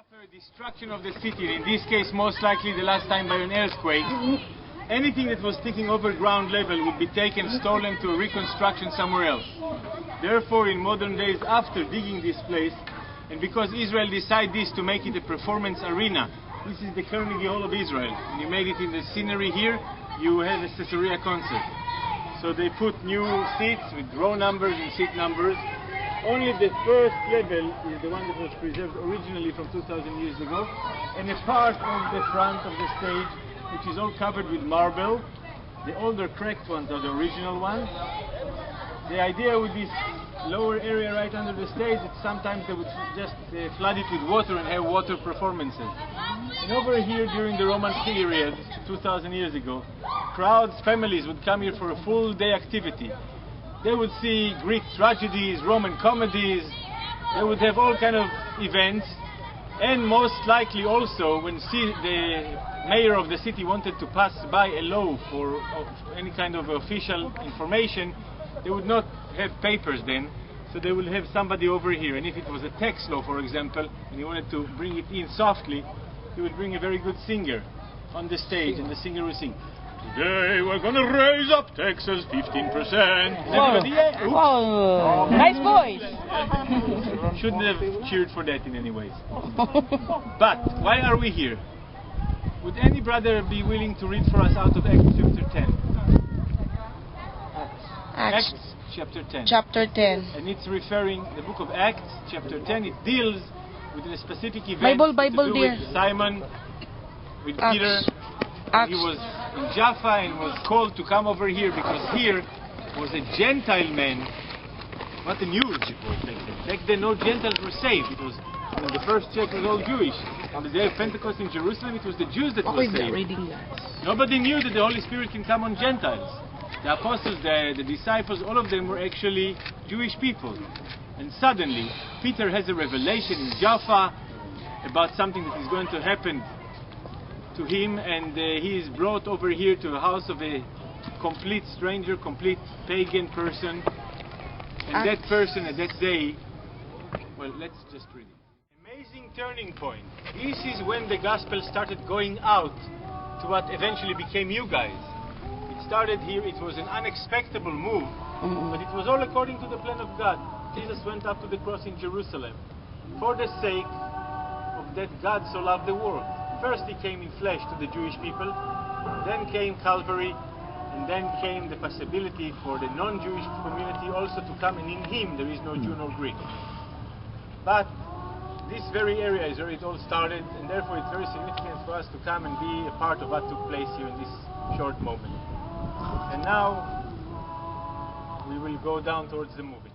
After destruction of the city, in this case most likely the last time by an earthquake, anything that was sticking over ground level would be taken, stolen to reconstruction somewhere else. Therefore, in modern days, after digging this place, and because Israel decided this to make it a performance arena, this is the Carnegie Hall of Israel, and you made it in the scenery here, you have a Caesarea concert. So they put new seats with row numbers and seat numbers. Only the first level is the one that was preserved originally from 2,000 years ago, and a part of the front of the stage, which is all covered with marble. The older cracked ones are the original ones. The idea with this lower area right under the stage is sometimes they would just flood it with water and have water performances. And over here during the Roman period, 2,000 years ago, crowds, families would come here for a full day activity. They would see Greek tragedies, Roman comedies, they would have all kind of events, and most likely also when the mayor of the city wanted to pass by a law for any kind of official information, they would not have papers then, so they would have somebody over here. And if it was a tax law, for example, and he wanted to bring it in softly, he would bring a very good singer on the stage, and the singer would sing, "Today we're gonna raise up taxes 15%. Wow, nice voice. Shouldn't have cheered for that in any ways. But why are we here? Would any brother be willing to read for us out of Acts chapter 10? Acts chapter 10. Chapter 10. And it's referring, the book of Acts chapter 10, it deals with a specific event Bible to do dear. with Simon, with Acts. Peter. Acts. He was in Jaffa and was called to come over here because here was a Gentile man. What a news it was back then. Back then no Gentiles were saved. It was, the first church was all Jewish. On the day of Pentecost in Jerusalem, it was the Jews that were saved. Nobody knew that the Holy Spirit can come on Gentiles. The apostles, the disciples, all of them were actually Jewish people. And suddenly, Peter has a revelation in Jaffa about something that is going to happen to him, and he is brought over here to the house of a complete stranger, complete pagan person. And that person at that day, well, let's just read it. Amazing turning point. This is when the gospel started going out to what eventually became you guys. It started here, it was an unexpected move, but it was all according to the plan of God. Jesus went up to the cross in Jerusalem for the sake of that God so loved the world. First he came in flesh to the Jewish people, then came Calvary, and then came the possibility for the non-Jewish community also to come, and in him there is no Jew nor Greek. But this very area is where it all started, and therefore it's very significant for us to come and be a part of what took place here in this short moment. And now we will go down towards the movie.